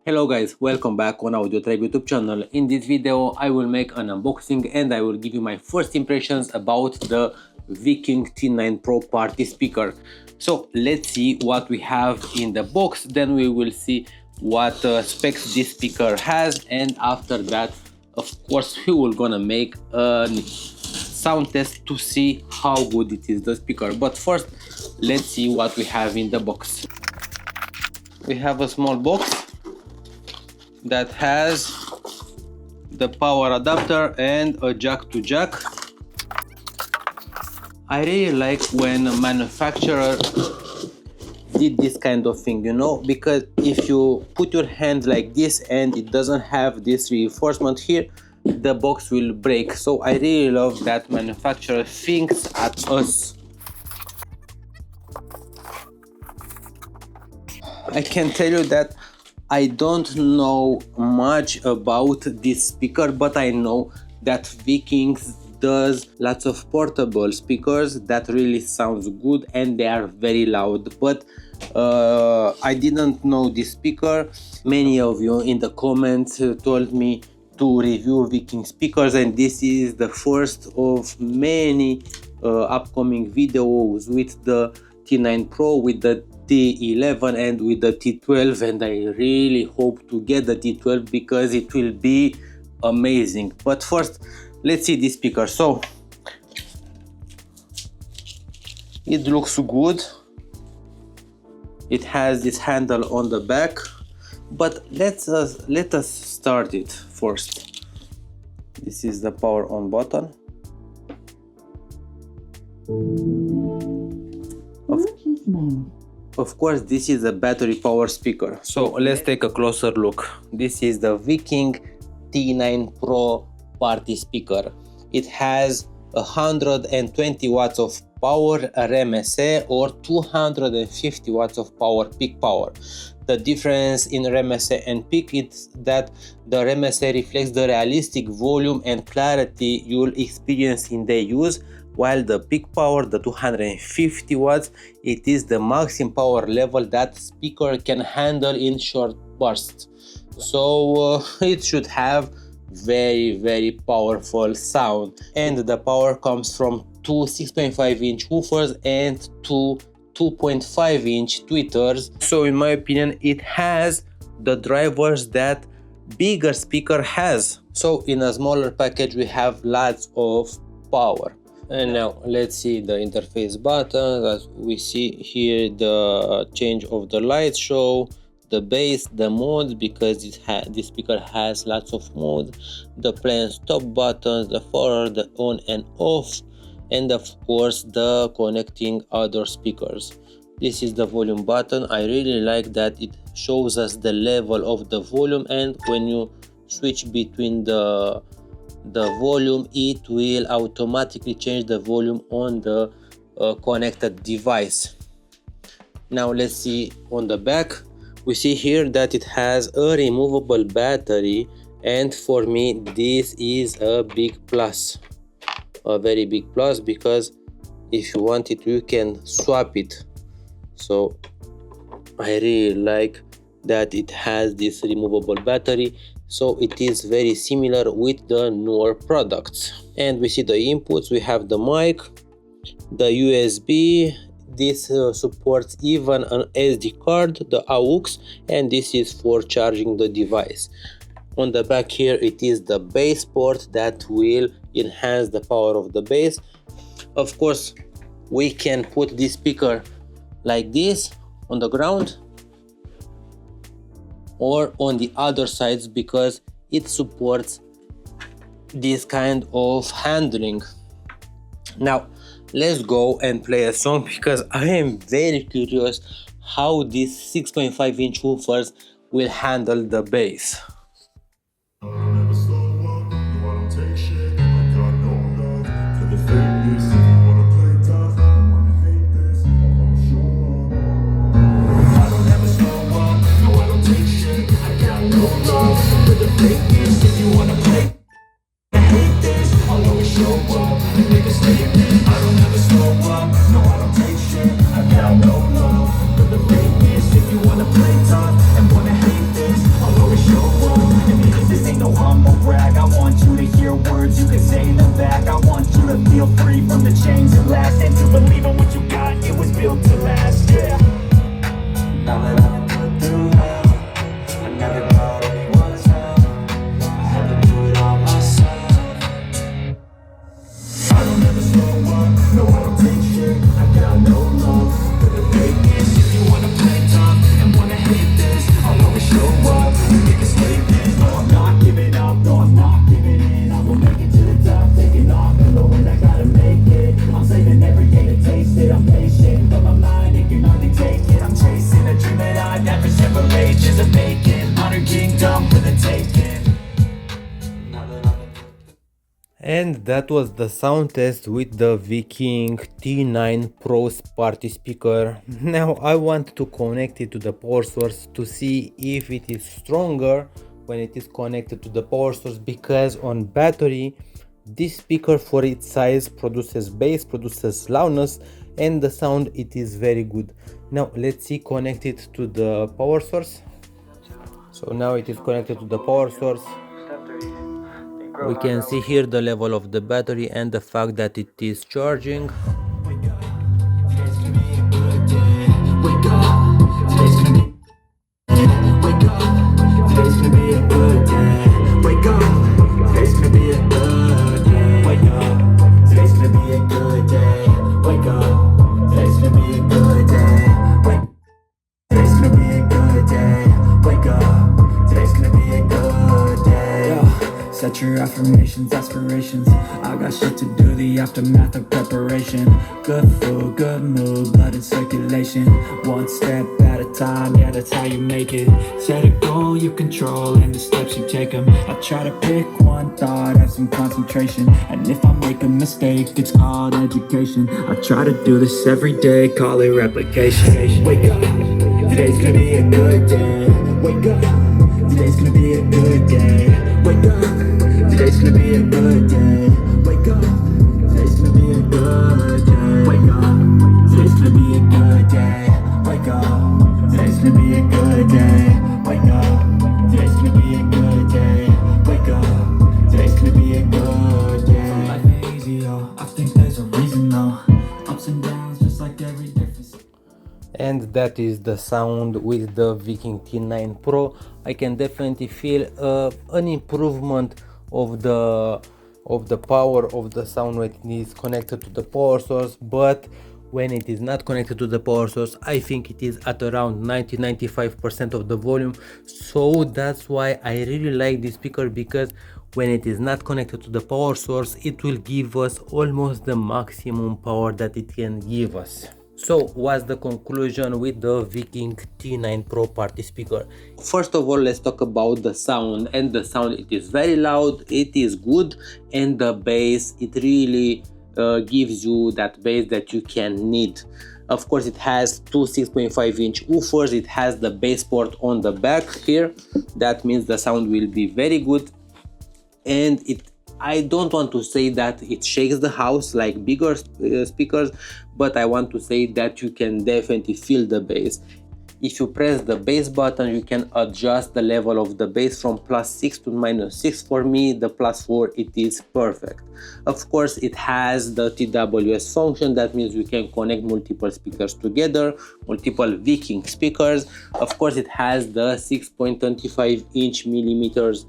Hello guys, welcome back on AudioTribe YouTube channel. In this video I will make an unboxing and I will give you my first impressions about the W-King T9Pro Party Speaker. So let's see what we have in the box, then we will see what specs this speaker has, and after that of course we will gonna make a sound test to see how good it is, the speaker. But first let's see what we have in the box. We have a small box that has the power adapter and a jack to jack. I really like when a manufacturer did this kind of thing, you know, because if you put your hand like this and it doesn't have this reinforcement here, the box will break. So I really love that manufacturer thinks at us. I can tell you that I don't know much about this speaker, but I know that W-King does lots of portable speakers that really sounds good and they are very loud. But I didn't know this speaker. Many of you in the comments told me to review W-King speakers, and this is the first of many upcoming videos with the T9 Pro, with the T11 and with the T12, and I really hope to get the T12 because it will be amazing. But first let's see this speaker. So it looks good, it has this handle on the back, but let us start it first. This is the power on button. Of course, this is a battery power speaker. So let's take a closer look. This is the W-King T9 Pro Party Speaker. It has 120 watts of power RMSA or 250 watts of power peak power. The difference in RMSA and peak is that the RMSA reflects the realistic volume and clarity you'll experience in the use, while the peak power, the 250 watts, it is the maximum power level that speaker can handle in short bursts. So it should have very powerful sound, and the power comes from two 6.5-inch woofers and two 2.5-inch tweeters. So in my opinion it has the drivers that bigger speaker has. So in a smaller package we have lots of power. And now let's see the interface buttons. As we see here, the change of the light show, the bass, the modes, because this speaker has lots of modes, the play and stop buttons, the forward, the on and off, and of course the connecting other speakers. This is the volume button. I really like that it shows us the level of the volume, and when you switch between the volume, it will automatically change the volume on the connected device. Now let's see on the back. We see here that it has a removable battery, and for me this is a big plus, a very big plus, because if you want it you can swap it. So I really like that it has this removable battery. So it is very similar with the newer products. And we see the inputs. We have the mic, the USB, this supports even an SD card, the AUX, and this is for charging the device. On the back here it is the bass port that will enhance the power of the bass. Of course we can put this speaker like this on the ground or on the other sides, because it supports this kind of handling. Now let's go and play a song, because I am very curious how these 6.5-inch woofers will handle the bass. If you wanna play tough and wanna hate this, I'll And that was the sound test with the W-King T9Pro Party Speaker. Now I want to connect it to the power source to see if it is stronger when it is connected to the power source, because on battery this speaker for its size produces bass, produces loudness, and the sound it is very good. Now let's see, connect it to the power source. So now it is connected to the power source. We can see here the level of the battery and the fact that it is charging. Set your affirmations, aspirations. I got shit to do, the aftermath of preparation. Good food, good mood, blood in circulation. One step at a time, yeah, that's how you make it. Set a goal you control and the steps you take them. I try to pick one thought, have some concentration. And if I make a mistake, it's called education. I try to do this every day, call it replication. Wake up, today's gonna be a good day. Wake up, today's gonna be a good day. Wake up, today's gonna be a good day. Wake up, today's gonna be a good day. Wake up, today's gonna be a good day. Wake up, today's gonna be a good day. Wake up, today's gonna be a good day. Wake up, today's gonna be a good day. Life ain't easy, yo. I think there's a reason, though. Ups and downs, just like every difference. And that is the sound with the W-King T9 Pro. I can definitely feel an improvement of the power of the sound when it is connected to the power source, but when it is not connected to the power source, I think it is at around 90-95% of the volume. So that's why I really like this speaker, because when it is not connected to the power source, it will give us almost the maximum power that it can give us. So what's the conclusion with the W-King T9 Pro Party Speaker? First of all, let's talk about the sound. And the sound, it is very loud, it is good, and the bass, it really gives you that bass that you can need. Of course, it has two 6.5-inch woofers, it has the bass port on the back here. That means the sound will be very good, and I don't want to say that it shakes the house like bigger speakers, but I want to say that you can definitely feel the bass. If you press the bass button, you can adjust the level of the bass from +6 to -6. For me, the +4, it is perfect. Of course, it has the TWS function. That means you can connect multiple speakers together, multiple W-King speakers. Of course, it has the 6.25-inch millimeters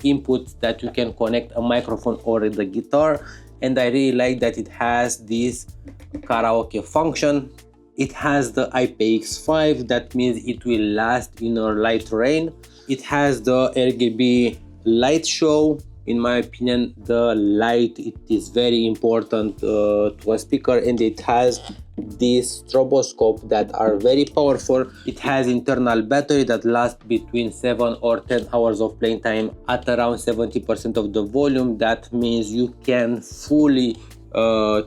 input that you can connect a microphone or the guitar, and I really like that it has this karaoke function. It has the IPX5, that means it will last in a light rain. It has the RGB light show. In my opinion, the light, it is very important to a speaker, and it has these stroboscope that are very powerful. It has internal battery that lasts between 7 or 10 hours of playing time at around 70% of the volume. That means you can fully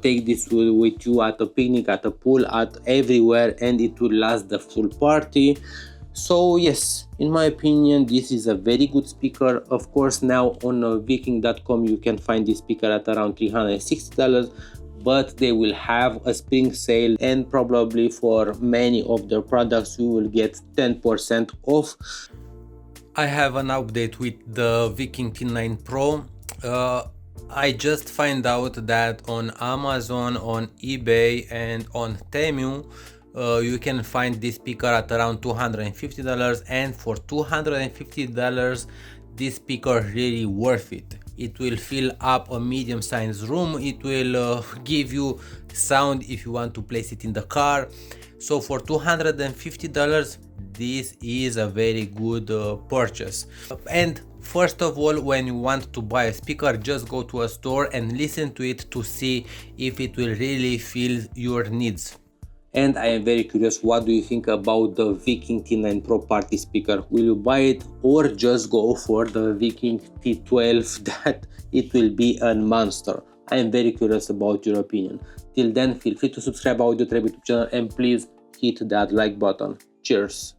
take this with you at a picnic, at a pool, at everywhere, and it will last the full party. So yes, in my opinion, this is a very good speaker. Of course, now on W-King.com you can find this speaker at around $360, but they will have a spring sale, and probably for many of their products you will get 10% off. I have an update with the W-King T9 Pro. I just find out that on Amazon, on eBay, and on Temu, you can find this speaker at around $250, and for $250 this speaker really worth it. It will fill up a medium-sized room. It will give you sound if you want to place it in the car. So for $250, this is a very good purchase. And first of all, when you want to buy a speaker, just go to a store and listen to it to see if it will really fill your needs. And I am very curious, what do you think about the W-King T9 Pro Party Speaker? Will you buy it or just go for the W-King T12 that it will be a monster? I am very curious about your opinion. Till then, feel free to subscribe to AudioTribe YouTube channel and please hit that like button. Cheers!